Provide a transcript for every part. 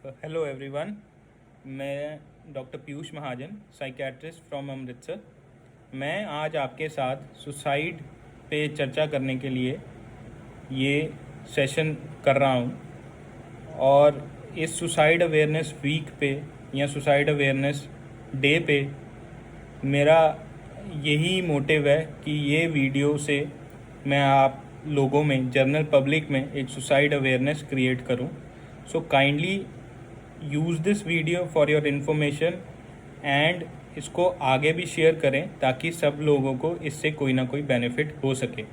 Hello everyone. मैं doctor Piyush Mahajan, psychiatrist from Amritsar. मैं आज आपके साथ सुसाइड पे चर्चा करने के लिए ये सेशन कर रहा हूँ। और इस सुसाइड अवेयरनेस वीक पे या सुसाइड अवेयरनेस डे पे मेरा यही मोटिव है कि ये वीडियो से मैं आप लोगों में, जनरल पब्लिक में एक सुसाइड अवेयरनेस क्रिएट करूं। So kindly use this video for your information and इसको आगे भी शेयर करें ताकि सब लोगों को इससे कोई ना कोई बेनिफिट हो सके।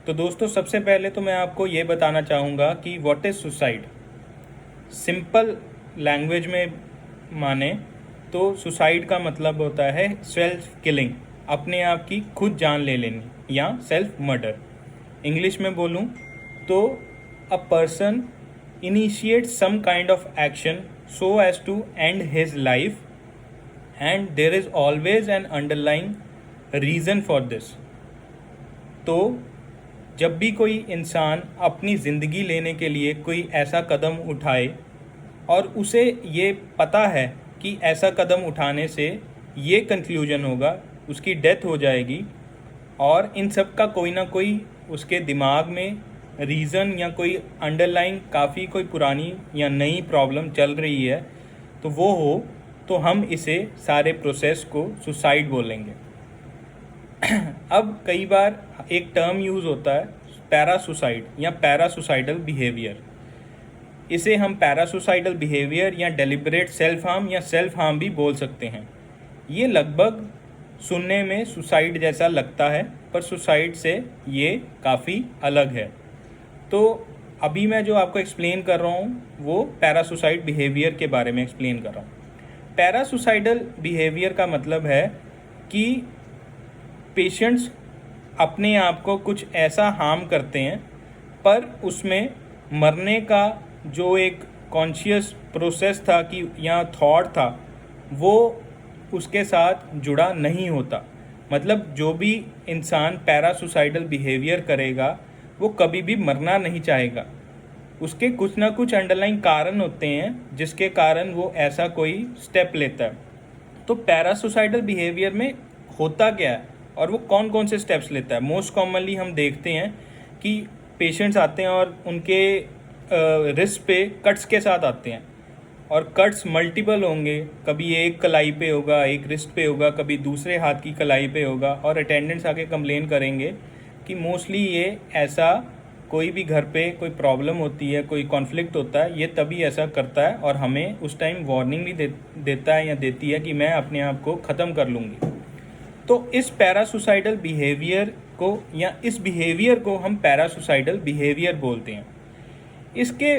तो दोस्तों, सबसे पहले तो मैं आपको ये बताना चाहूँगा कि what is suicide. Simple language में माने तो सुसाइड का मतलब होता है सेल्फ किलिंग, अपने आप की खुद जान ले लेनी या सेल्फ मर्डर। इंग्लिश में बोलूँ तो a person initiates some kind of action so as to end his life and there is always an underlying reason for this। तो जब भी कोई इंसान अपनी ज़िंदगी लेने के लिए कोई ऐसा कदम उठाए और उसे ये पता है कि ऐसा कदम उठाने से ये कंक्लूजन होगा, उसकी डेथ हो जाएगी, और इन सब का कोई ना कोई उसके दिमाग में रीज़न या कोई अंडरलाइन काफ़ी कोई पुरानी या नई प्रॉब्लम चल रही है, तो वो हो तो हम इसे सारे प्रोसेस को सुसाइड बोलेंगे। अब कई बार एक टर्म यूज़ होता है पैरासुसाइड या पैरासुसाइडल बिहेवियर। इसे हम पैरासुसाइडल बिहेवियर या डेलिबरेट सेल्फ हार्म या सेल्फ हार्म भी बोल सकते हैं। ये लगभग सुनने में सुसाइड जैसा लगता है, पर सुसाइड से ये काफ़ी अलग है। तो अभी मैं जो आपको एक्सप्लेन कर रहा हूँ वो पैरासुसाइड बिहेवियर के बारे में एक्सप्लेन कर रहा हूँ। पैरासुसाइडल बिहेवियर का मतलब है कि पेशेंट्स अपने आप को कुछ ऐसा हार्म करते हैं, पर उसमें मरने का जो एक कॉन्शियस प्रोसेस था कि या थॉट था वो उसके साथ जुड़ा नहीं होता। मतलब जो भी इंसान पैरासुसाइडल बिहेवियर करेगा वो कभी भी मरना नहीं चाहेगा। उसके कुछ ना कुछ अंडरलाइन कारण होते हैं जिसके कारण वो ऐसा कोई स्टेप लेता है। तो पैरासुसाइडल बिहेवियर में होता क्या है और वो कौन कौन से स्टेप्स लेता है। मोस्ट कॉमनली हम देखते हैं कि पेशेंट्स आते हैं और उनके रिस्ट पे कट्स के साथ आते हैं, और कट्स मल्टीपल होंगे। कभी एक कलाई पे होगा, एक रिस्ट पे होगा, कभी दूसरे हाथ की कलाई पे होगा, और अटेंडेंट्स आके कंप्लेन करेंगे कि मोस्टली ये ऐसा कोई भी घर पे कोई प्रॉब्लम होती है, कोई कॉन्फ्लिक्ट होता है, ये तभी ऐसा करता है और हमें उस टाइम वार्निंग भी देता है या देती है कि मैं अपने आप को ख़त्म कर लूँगी। तो इस पैरासुसाइडल बिहेवियर को या इस बिहेवियर को हम पैरासुसाइडल बिहेवियर बोलते हैं। इसके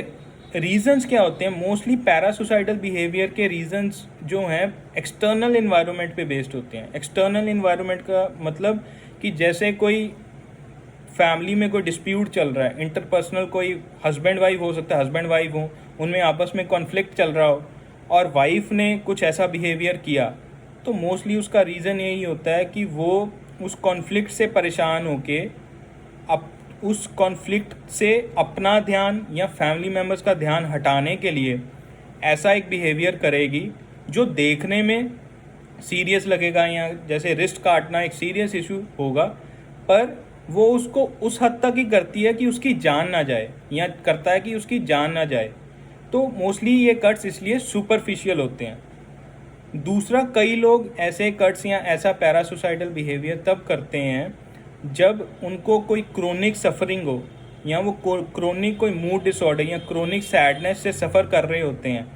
रीज़न्स क्या होते हैं? मोस्टली पैरासुसाइडल बिहेवियर के रीज़न्स जो हैं एक्सटर्नल इन्वायरमेंट पे बेस्ड होते हैं। एक्सटर्नल इन्वायरमेंट का मतलब कि जैसे कोई फैमिली में कोई डिस्प्यूट चल रहा है, इंटरपर्सनल, कोई हस्बैंड वाइफ हो सकता है, हस्बैंड वाइफ हो, उनमें आपस में कॉन्फ्लिक्ट चल रहा हो और वाइफ ने कुछ ऐसा बिहेवियर किया, तो मोस्टली उसका रीज़न यही होता है कि वो उस कॉन्फ्लिक्ट से परेशान होके उस कॉन्फ्लिक्ट से अपना ध्यान या फैमिली मेम्बर्स का ध्यान हटाने के लिए ऐसा एक बिहेवियर करेगी जो देखने में सीरियस लगेगा, या जैसे रिस्ट काटना एक सीरियस इशू होगा, पर वो उसको उस हद तक ही करती है कि उसकी जान ना जाए, या करता है कि उसकी जान ना जाए। तो मोस्टली ये कट्स इसलिए सुपरफिशियल होते हैं। दूसरा, कई लोग ऐसे कट्स या ऐसा पैरासुसाइडल बिहेवियर तब करते हैं जब उनको कोई क्रोनिक सफरिंग हो, या वो क्रोनिक कोई मूड डिसऑर्डर या क्रोनिक सैडनेस से सफ़र कर रहे होते हैं,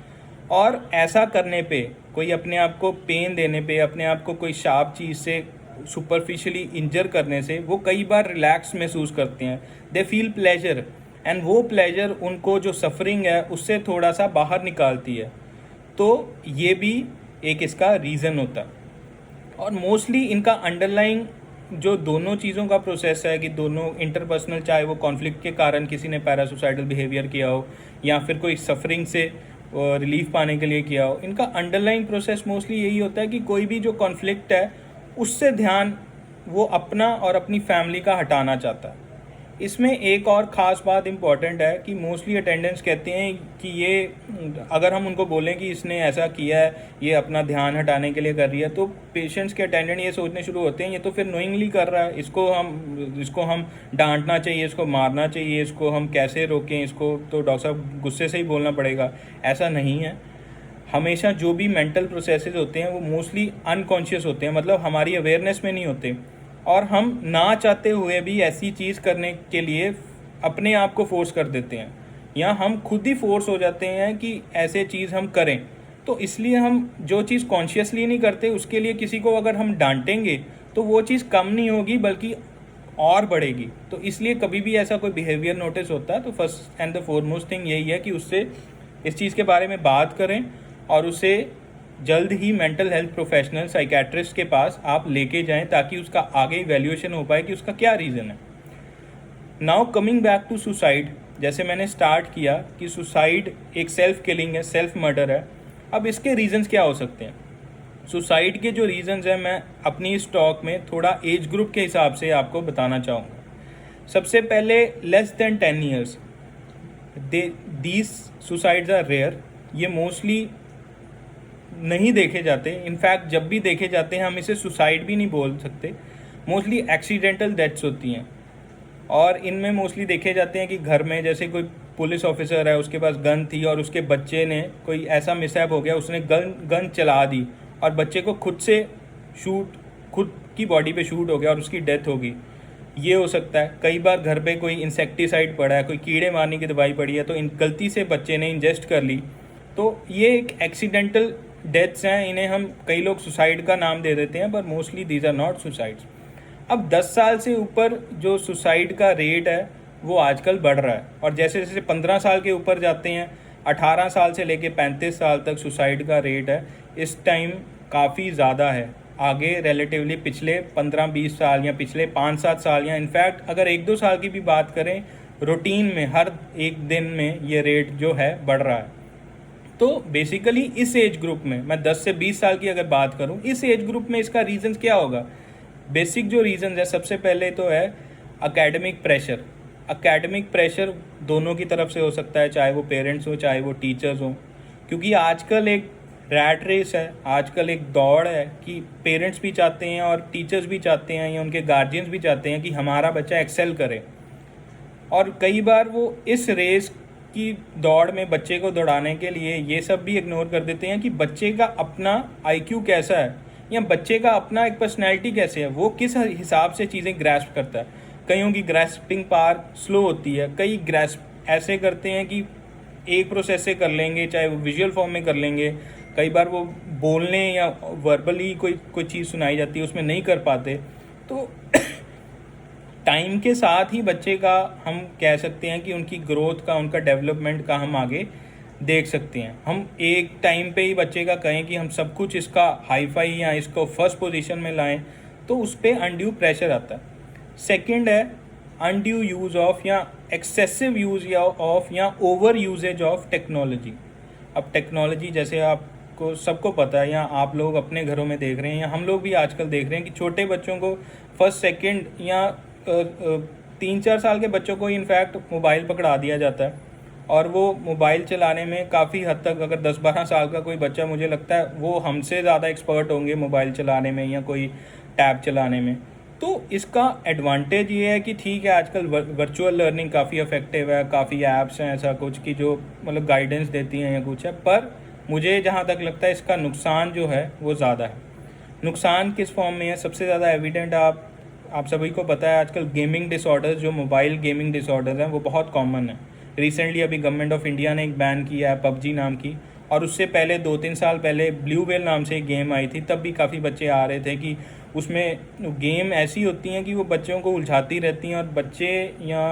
और ऐसा करने पे, कोई अपने आप को पेन देने पे, अपने आप को कोई शार्प चीज़ से सुपरफिशियली इंजर करने से वो कई बार रिलैक्स महसूस करते हैं। दे फील प्लेजर, एंड वो प्लेजर उनको जो सफरिंग है उससे थोड़ा सा बाहर निकालती है। तो ये भी एक इसका रीज़न होता है। और मोस्टली इनका अंडरलाइंग जो दोनों चीज़ों का प्रोसेस है कि दोनों इंटरपर्सनल, चाहे वो कॉन्फ्लिक्ट के कारण किसी ने पैरासुसाइडल बिहेवियर किया हो या फिर कोई सफरिंग से रिलीफ पाने के लिए किया हो, इनका अंडरलाइंग प्रोसेस मोस्टली यही होता है कि कोई भी जो कॉन्फ्लिक्ट है उससे ध्यान वो अपना और अपनी फैमिली का हटाना चाहता है। इसमें एक और ख़ास बात इम्पॉर्टेंट है कि मोस्टली अटेंडेंस कहते हैं कि ये, अगर हम उनको बोलें कि इसने ऐसा किया है, ये अपना ध्यान हटाने के लिए कर रही है, तो पेशेंट्स के अटेंडेंट ये सोचने शुरू होते हैं ये तो फिर नोइंगली कर रहा है, इसको हम डांटना चाहिए, इसको मारना चाहिए, इसको हम कैसे रोकें, इसको तो डॉक्टर साहब गुस्से से ही बोलना पड़ेगा। ऐसा नहीं है। हमेशा जो भी मेंटल प्रोसेसेस होते हैं वो मोस्टली अनकॉन्शियस होते हैं, मतलब हमारी अवेयरनेस में नहीं होते, और हम ना चाहते हुए भी ऐसी चीज़ करने के लिए अपने आप को फोर्स कर देते हैं, या हम खुद ही फोर्स हो जाते हैं कि ऐसे चीज़ हम करें। तो इसलिए हम जो चीज़ कॉन्शियसली नहीं करते उसके लिए किसी को अगर हम डांटेंगे तो वो चीज़ कम नहीं होगी बल्कि और बढ़ेगी। तो इसलिए कभी भी ऐसा कोई बिहेवियर नोटिस होता है तो first and the foremost thing यही है कि उससे इस चीज़ के बारे में बात करें और उसे जल्द ही मेंटल हेल्थ प्रोफेशनल साइकेट्रिस्ट के पास आप लेके जाएं ताकि उसका आगे इवैल्यूएशन हो पाए कि उसका क्या रीज़न है। Now coming back to suicide, जैसे मैंने स्टार्ट किया कि सुसाइड एक सेल्फ किलिंग है, सेल्फ मर्डर है। अब इसके रीजंस क्या हो सकते हैं? सुसाइड के जो रीजंस हैं मैं अपनी इस टॉक में थोड़ा एज ग्रुप के हिसाब से आपको बताना चाहूँगा। सबसे पहले less than 10 years, these suicides are rare. ये मोस्टली नहीं देखे जाते, इनफैक्ट जब भी देखे जाते हैं हम इसे सुसाइड भी नहीं बोल सकते, मोस्टली एक्सीडेंटल डेथ्स होती हैं। और इनमें मोस्टली देखे जाते हैं कि घर में जैसे कोई पुलिस ऑफिसर है, उसके पास गन थी और उसके बच्चे ने कोई ऐसा मिसहैप हो गया, उसने गन चला दी और बच्चे को खुद की बॉडी पे शूट हो गया और उसकी डेथ हो गई। ये हो सकता है। कई बार घर पे कोई इंसेक्टिसाइड पड़ा है, कोई कीड़े मारने की दवाई पड़ी है, तो गलती से बच्चे ने इंजेस्ट कर ली, तो ये एक एक्सीडेंटल डेथ्स हैं। इन्हें हम कई लोग सुसाइड का नाम दे देते हैं, पर mostly these are not suicides. अब 10 साल से ऊपर जो सुसाइड का रेट है वो आजकल बढ़ रहा है, और जैसे जैसे 15 साल के ऊपर जाते हैं, 18 साल से लेके 35 साल तक सुसाइड का रेट है इस टाइम काफ़ी ज़्यादा है। आगे रिलेटिवली पिछले 15-20 साल या पिछले 5-7 साल या इनफैक्ट अगर 1-2 साल की भी बात करें, रूटीन में हर एक दिन में ये रेट जो है बढ़ रहा है। तो बेसिकली इस एज ग्रुप में, मैं 10 से 20 साल की अगर बात करूं, इस एज ग्रुप में इसका रीज़न क्या होगा? बेसिक जो रीज़न है, सबसे पहले तो है एकेडमिक प्रेशर। एकेडमिक प्रेशर दोनों की तरफ से हो सकता है, चाहे वो पेरेंट्स हो चाहे वो टीचर्स हो, क्योंकि आजकल एक रैट रेस है, आजकल एक दौड़ है कि पेरेंट्स भी चाहते हैं और टीचर्स भी चाहते हैं या उनके गार्जियंस भी चाहते हैं कि हमारा बच्चा एक्सेल करे। और कई बार वो इस रेस की दौड़ में बच्चे को दौड़ाने के लिए ये सब भी इग्नोर कर देते हैं कि बच्चे का अपना आईक्यू कैसा है या बच्चे का अपना एक पर्सनैलिटी कैसे है, वो किस हिसाब से चीज़ें ग्रैस्प करता है। कईयों की ग्रैस्पिंग पावर स्लो होती है, कई ग्रैस्प ऐसे करते हैं कि एक प्रोसेस से कर लेंगे, चाहे वो विजुअल फॉर्म में कर लेंगे, कई बार वो बोलने या वर्बली कोई चीज़ सुनाई जाती है उसमें नहीं कर पाते। तो टाइम के साथ ही बच्चे का हम कह सकते हैं कि उनकी ग्रोथ का, उनका डेवलपमेंट का हम आगे देख सकते हैं। हम एक टाइम पे ही बच्चे का कहें कि हम सब कुछ इसका हाई-फाई या इसको फर्स्ट पोजीशन में लाएं, तो उस पर अनड्यू प्रेशर आता है। सेकंड है अनड्यू यूज़ ऑफ या एक्सेसिव यूज़ या ऑफ या ओवर यूजेज ऑफ टेक्नोलॉजी। अब टेक्नोलॉजी जैसे आपको सबको पता है, या आप लोग अपने घरों में देख रहे हैं या हम लोग भी आजकल देख रहे हैं कि छोटे बच्चों को फर्स्ट सेकंड या 3-4 साल के बच्चों को इनफैक्ट मोबाइल पकड़ा दिया जाता है, और वो मोबाइल चलाने में काफ़ी हद तक, अगर 10-12 साल का कोई बच्चा, मुझे लगता है वो हमसे ज़्यादा एक्सपर्ट होंगे मोबाइल चलाने में या कोई टैब चलाने में। तो इसका एडवांटेज ये है कि ठीक है, आजकल वर्चुअल लर्निंग काफ़ी इफेक्टिव है, काफ़ी ऐप्स हैं ऐसा कुछ कि जो मतलब गाइडेंस देती हैं या कुछ है, पर मुझे जहाँ तक लगता है इसका नुकसान जो है वो ज़्यादा है। नुकसान किस फॉर्म में है? सबसे ज़्यादा एविडेंट आप सभी को पता है, आजकल गेमिंग डिसऑर्डर्स, जो मोबाइल गेमिंग डिसऑर्डर्स हैं, वो बहुत कॉमन है। रिसेंटली अभी गवर्नमेंट ऑफ इंडिया ने एक बैन किया है पबजी नाम की, और उससे पहले 2-3 साल पहले ब्लू व्हेल नाम से एक गेम आई थी, तब भी काफ़ी बच्चे आ रहे थे कि उसमें गेम ऐसी होती हैं कि वो बच्चों को उलझाती रहती हैं, और बच्चे या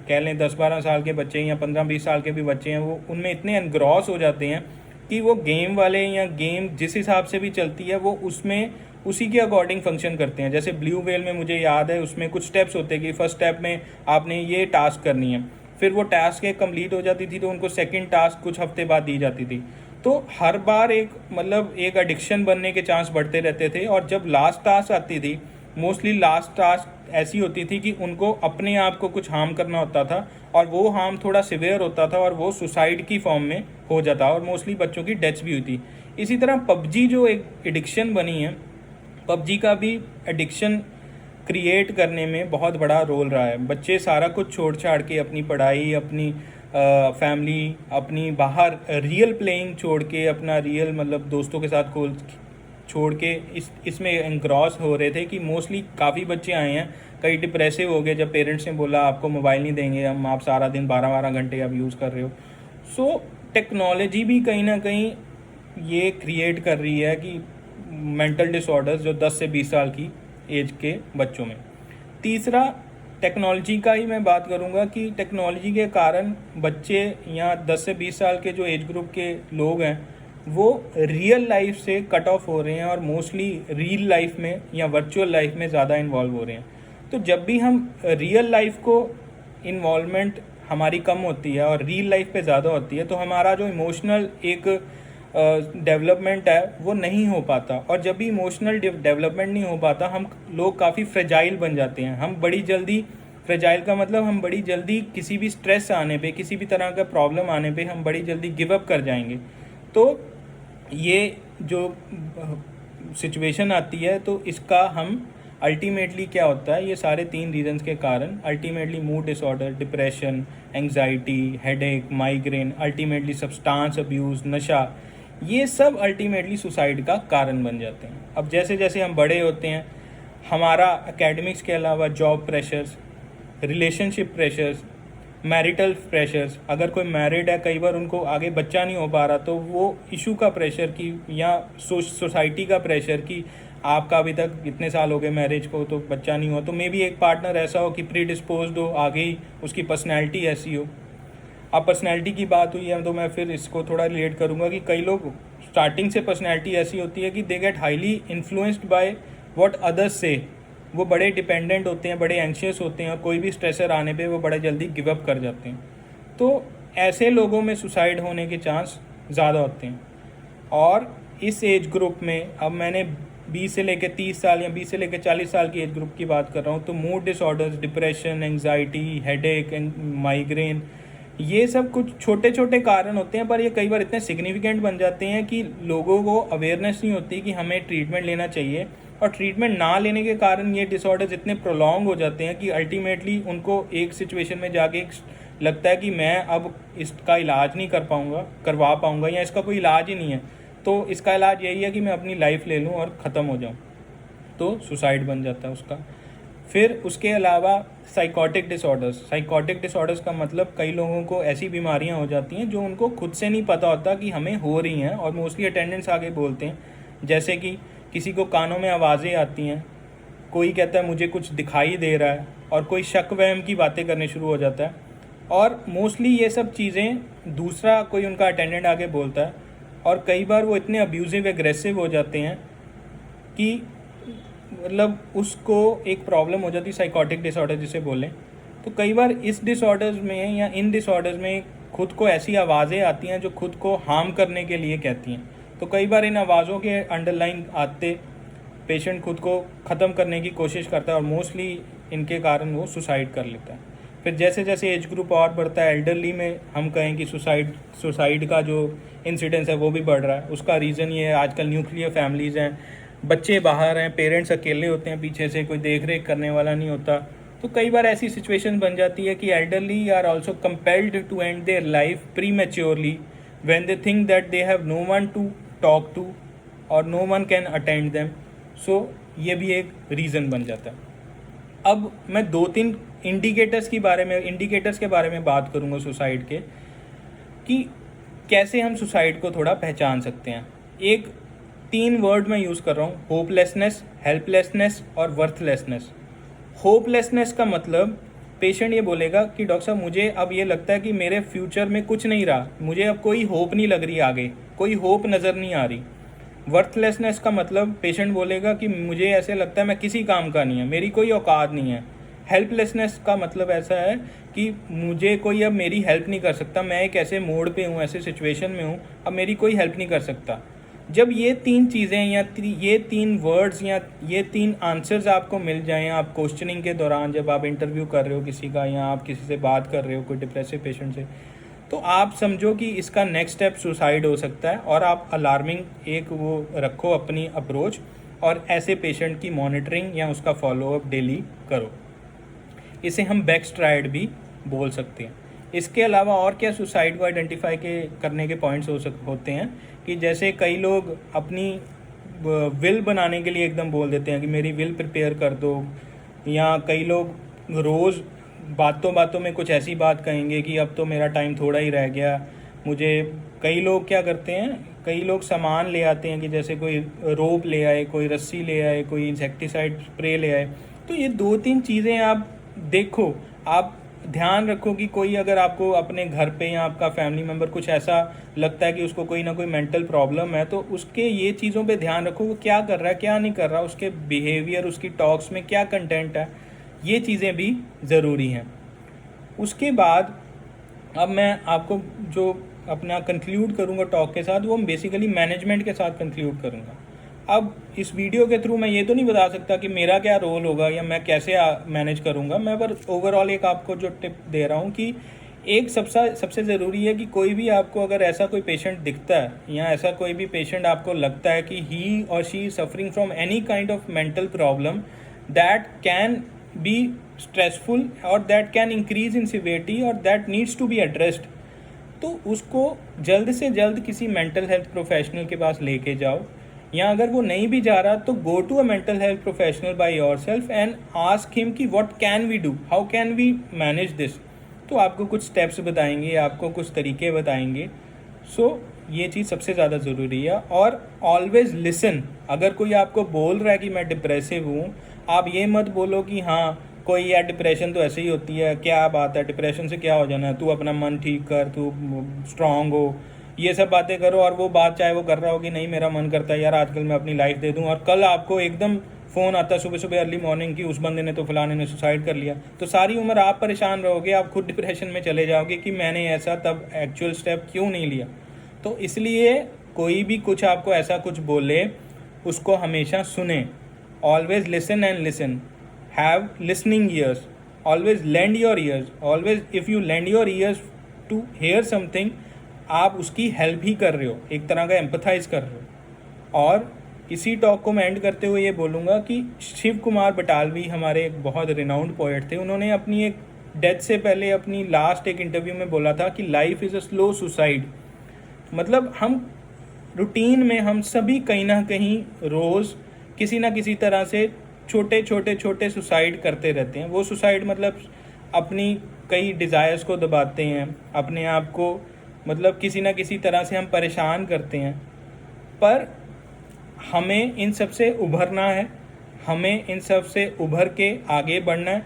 कह लें 10-12 साल के बच्चे या 15-20 साल के भी बच्चे हैं, वो उनमें इतने एनग्रॉस हो जाते हैं कि वो गेम वाले या गेम जिस हिसाब से भी चलती है वो उसमें उसी के अकॉर्डिंग फंक्शन करते हैं। जैसे ब्लू व्हेल में मुझे याद है उसमें कुछ स्टेप्स होते हैं कि फर्स्ट स्टेप में आपने ये टास्क करनी है, फिर वो टास्क एक कंप्लीट हो जाती थी तो उनको सेकंड टास्क कुछ हफ्ते बाद दी जाती थी। तो हर बार एक एडिक्शन बनने के चांस बढ़ते रहते थे, और जब लास्ट टास्क आती थी, मोस्टली लास्ट टास्क ऐसी होती थी कि उनको अपने आप को कुछ हार्म करना होता था और वो हार्म थोड़ा सिवियर होता था और वो सुसाइड की फॉर्म में हो जाता और मोस्टली बच्चों की डेथ्स भी हुई थी। इसी तरह पबजी जो एक एडिक्शन बनी है, पबजी का भी एडिक्शन क्रिएट करने में बहुत बड़ा रोल रहा है। बच्चे सारा कुछ छोड़ छाड़ के अपनी पढ़ाई, अपनी फैमिली, अपनी बाहर रियल प्लेइंग छोड़ के, अपना रियल मतलब दोस्तों के साथ को छोड़ के इसमें एंग्रॉस हो रहे थे कि मोस्टली काफ़ी बच्चे आए हैं, कई डिप्रेसिव हो गए जब पेरेंट्स ने बोला आपको मोबाइल नहीं देंगे हम, आप सारा दिन 12-12 घंटे आप यूज़ कर रहे हो। सो टेक्नोलॉजी भी कहीं ना कहीं ये क्रिएट कर रही है कि मेंटल डिसऑर्डर्स जो 10 से 20 साल की एज के बच्चों में। तीसरा, टेक्नोलॉजी का ही मैं बात करूँगा कि टेक्नोलॉजी के कारण बच्चे या 10 से 20 साल के जो एज ग्रुप के लोग हैं वो रियल लाइफ से कट ऑफ हो रहे हैं और मोस्टली रियल लाइफ में या वर्चुअल लाइफ में ज़्यादा इन्वॉल्व हो रहे हैं। तो जब भी हम रियल लाइफ को इन्वॉल्वमेंट हमारी कम होती है और रियल लाइफ पे ज़्यादा होती है तो हमारा जो इमोशनल एक डेवलपमेंट है वो नहीं हो पाता। और जब भी इमोशनल डेवलपमेंट नहीं हो पाता हम लोग काफ़ी फ्रेजाइल बन जाते हैं। हम बड़ी जल्दी, फ्रेजाइल का मतलब हम बड़ी जल्दी किसी भी स्ट्रेस आने पे, किसी भी तरह का प्रॉब्लम आने पे हम बड़ी जल्दी गिव अप कर जाएंगे। तो ये जो सिचुएशन आती है तो इसका हम अल्टीमेटली क्या होता है, ये सारे 3 रीजंस के कारण ultimately mood disorder, depression, anxiety, headache, migraine, ultimately substance abuse, नशा, ये सब अल्टीमेटली सुसाइड का कारण बन जाते हैं। अब जैसे जैसे हम बड़े होते हैं हमारा एकेडमिक्स के अलावा job pressures, relationship pressures, marital pressures, अगर कोई मैरिड है कई बार उनको आगे बच्चा नहीं हो पा रहा तो वो इशू का प्रेशर की या सोसाइटी का प्रेशर कि आपका अभी तक इतने साल हो गए मैरिज को तो बच्चा नहीं हुआ, तो मे बी एक पार्टनर ऐसा हो कि प्री डिस्पोज्ड हो, आगे ही उसकी पर्सनैलिटी ऐसी हो। अब पर्सनैलिटी की बात हुई है तो मैं फिर इसको थोड़ा रिलेट करूँगा कि कई लोग स्टार्टिंग से पर्सनैलिटी ऐसी होती है कि they get highly influenced by what others से, वो बड़े डिपेंडेंट होते हैं, बड़े एंशियस होते हैं और कोई भी स्ट्रेसर आने पे वो बड़े जल्दी गिव अप कर जाते हैं। तो ऐसे लोगों में सुसाइड होने के चांस ज़्यादा होते हैं। और इस एज ग्रुप में अब मैंने 20 से लेकर 30 साल या 20 से लेकर 40 साल की एज ग्रुप की बात कर रहा हूँ, तो mood disorders, depression, anxiety, headache, migraine, ये सब कुछ छोटे छोटे कारण होते हैं पर ये कई बार इतने सिग्निफिकेंट बन जाते हैं कि लोगों को अवेयरनेस नहीं होती कि हमें ट्रीटमेंट लेना चाहिए। और ट्रीटमेंट ना लेने के कारण ये डिसऑर्डर्स इतने प्रोलॉन्ग हो जाते हैं कि अल्टीमेटली उनको एक सिचुएशन में जाके लगता है कि मैं अब इसका इलाज नहीं करवा पाऊँगा या इसका कोई इलाज ही नहीं है, तो इसका इलाज यही है कि मैं अपनी लाइफ ले लूँ और ख़त्म हो जाऊँ, तो सुसाइड बन जाता है उसका। फिर उसके अलावा साइकोटिक डिसऑर्डर्स का मतलब कई लोगों को ऐसी बीमारियां हो जाती हैं जो उनको खुद से नहीं पता होता कि हमें हो रही हैं और मोस्टली अटेंडेंट्स आगे बोलते हैं। जैसे कि किसी को कानों में आवाज़ें आती हैं, कोई कहता है मुझे कुछ दिखाई दे रहा है और कोई शक वहम की बातें करने शुरू हो जाता है। और मोस्टली ये सब चीज़ें दूसरा कोई उनका अटेंडेंट आगे बोलता है और कई बार वो इतने अब्यूज़िव एग्रेसिव हो जाते हैं कि मतलब उसको एक प्रॉब्लम हो जाती है, साइकोटिक डिसऑर्डर जिसे बोलें। तो कई बार इस डिसऑर्डर्स में या इन डिसऑर्डर्स में खुद को ऐसी आवाज़ें आती हैं जो खुद को हार्म करने के लिए कहती हैं। तो कई बार इन आवाज़ों के अंडरलाइन आते पेशेंट खुद को ख़त्म करने की कोशिश करता है और मोस्टली इनके कारण वो सुसाइड कर लेता है। फिर जैसे जैसे एज ग्रुप और बढ़ता है, एल्डरली में हम कहें कि सुसाइड का जो इंसिडेंस है वो भी बढ़ रहा है। उसका रीज़न ये है आजकल न्यूक्लियर फैमिलीज़ हैं, बच्चे बाहर हैं, पेरेंट्स अकेले होते हैं, पीछे से कोई देख रेख करने वाला नहीं होता। तो कई बार ऐसी सिचुएशन बन जाती है कि elderly are also compelled to end their life prematurely when they think that they have no one to talk to or no one can attend them. So ये भी एक रीज़न बन जाता है। अब मैं 2-3 इंडिकेटर्स के बारे में बात करूँगा सुसाइड के, कि कैसे हम सुसाइड को थोड़ा पहचान सकते हैं। 3 वर्ड मैं यूज़ कर रहा हूँ, होपलेसनेस, हेल्पलेसनेस और वर्थलेसनेस। होपलेसनेस का मतलब पेशेंट ये बोलेगा कि डॉक्टर साहब मुझे अब ये लगता है कि मेरे फ्यूचर में कुछ नहीं रहा, मुझे अब कोई होप नहीं लग रही, आगे कोई होप नज़र नहीं आ रही। वर्थलेसनेस का मतलब पेशेंट बोलेगा कि मुझे ऐसे लगता है मैं किसी काम का नहीं है, मेरी कोई औकात नहीं है। हेल्पलेसनेस का मतलब ऐसा है कि मुझे कोई अब मेरी हेल्प नहीं कर सकता, मैं एक ऐसे मोड़ पे हूँ, ऐसे सिचुएशन में हूँ, अब मेरी कोई हेल्प नहीं कर सकता। जब ये 3 चीज़ें या ये 3 वर्ड्स या ये 3 आंसर्स आपको मिल जाएं, आप क्वेश्चनिंग के दौरान जब आप इंटरव्यू कर रहे हो किसी का, या आप किसी से बात कर रहे हो कोई डिप्रेसिव पेशेंट से, तो आप समझो कि इसका नेक्स्ट स्टेप सुसाइड हो सकता है, और आप अलार्मिंग एक वो रखो अपनी अप्रोच, और ऐसे पेशेंट की मॉनिटरिंग या उसका फॉलोअप डेली करो। इसे हम बैकस्ट्राइड भी बोल सकते हैं। इसके अलावा और क्या सुसाइड को आइडेंटिफाई करने के पॉइंट्स होते हैं कि जैसे कई लोग अपनी विल बनाने के लिए एकदम बोल देते हैं कि मेरी विल प्रिपेयर कर दो, या कई लोग रोज़ बातों बातों में कुछ ऐसी बात कहेंगे कि अब तो मेरा टाइम थोड़ा ही रह गया मुझे। कई लोग क्या करते हैं, कई लोग सामान ले आते हैं कि जैसे कोई रोप ले आए, कोई रस्सी ले आए, कोई इंसेक्टिसाइड स्प्रे ले आए। तो ये 2-3 चीज़ें आप देखो, आप ध्यान रखो कि कोई अगर आपको अपने घर पे या आपका फैमिली मेम्बर कुछ ऐसा लगता है कि उसको कोई ना कोई मेंटल प्रॉब्लम है, तो उसके ये चीज़ों पे ध्यान रखो, वो क्या कर रहा है क्या नहीं कर रहा, उसके बिहेवियर, उसकी टॉक्स में क्या कंटेंट है, ये चीज़ें भी ज़रूरी हैं। उसके बाद अब मैं आपको जो अपना कंक्लूड करूँगा टॉक के साथ, वो बेसिकली मैनेजमेंट के साथ कंक्लूड करूँगा। अब इस वीडियो के थ्रू मैं ये तो नहीं बता सकता कि मेरा क्या रोल होगा या मैं कैसे मैनेज करूँगा, मैं पर ओवरऑल एक आपको जो टिप दे रहा हूँ कि एक सबसे ज़रूरी है कि कोई भी आपको अगर ऐसा कोई पेशेंट दिखता है या ऐसा कोई भी पेशेंट आपको लगता है कि he or she suffering from any kind of mental problem that can be stressful or that can increase in severity or that needs to be addressed, तो उसको जल्द से जल्द किसी मेंटल हेल्थ प्रोफेशनल के पास लेके जाओ, या अगर वो नहीं भी जा रहा तो go to a mental health professional by yourself and ask him कि what can we do, how can we manage this. तो आपको कुछ स्टेप्स बताएंगे, आपको कुछ तरीके बताएंगे। सो ये चीज़ सबसे ज़्यादा ज़रूरी है। और ऑलवेज लिसन, अगर कोई आपको बोल रहा है कि मैं डिप्रेसिव हूँ, आप ये मत बोलो कि हाँ कोई यार डिप्रेशन तो ऐसे ही होती है, क्या बात है डिप्रेशन से क्या हो जाना है, तू अपना मन ठीक कर, तू स्ट्रांग हो, ये सब बातें करो। और वो बात चाहे वो कर रहा हो कि नहीं मेरा मन करता है यार आजकल मैं अपनी लाइफ दे दूं, और कल आपको एकदम फ़ोन आता है सुबह सुबह अर्ली मॉर्निंग की उस बंदे ने तो फलाने ने सुसाइड कर लिया, तो सारी उम्र आप परेशान रहोगे, आप खुद डिप्रेशन में चले जाओगे कि मैंने ऐसा तब एक्चुअल स्टेप क्यों नहीं लिया। तो इसलिए कोई भी कुछ आपको ऐसा कुछ बोले उसको हमेशा सुने। Always listen and listen, have listening ears, always lend your ears, always if you lend your ears to hear something, आप उसकी हेल्प ही कर रहे हो, एक तरह का एम्पथाइज कर रहे हो। और इसी टॉक को मैं एंड करते हुए ये बोलूँगा कि शिव कुमार बटालवी हमारे एक बहुत रिनाउंड पोएट थे, उन्होंने अपनी एक डेथ से पहले अपनी लास्ट एक इंटरव्यू में बोला था कि life is a slow suicide. मतलब हम रूटीन में हम सभी कहीं ना कहीं रोज़ किसी ना किसी तरह से छोटे सुसाइड करते रहते हैं। वो सुसाइड मतलब अपनी कई डिज़ायर्स को दबाते हैं, अपने आप को मतलब किसी ना किसी तरह से हम परेशान करते हैं। पर हमें इन सब से उभरना है, हमें इन सब से उभर के आगे बढ़ना है,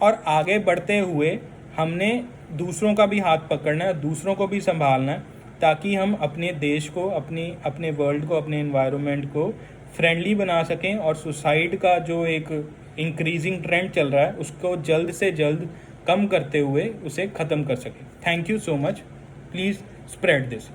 और आगे बढ़ते हुए हमने दूसरों का भी हाथ पकड़ना है, दूसरों को भी संभालना है, ताकि हम अपने देश को, अपने वर्ल्ड को, अपने एनवायरनमेंट को फ्रेंडली बना सकें, और सुसाइड का जो एक इंक्रीजिंग ट्रेंड चल रहा है उसको जल्द से जल्द कम करते हुए उसे ख़त्म कर सकें। Thank you so much, please spread this.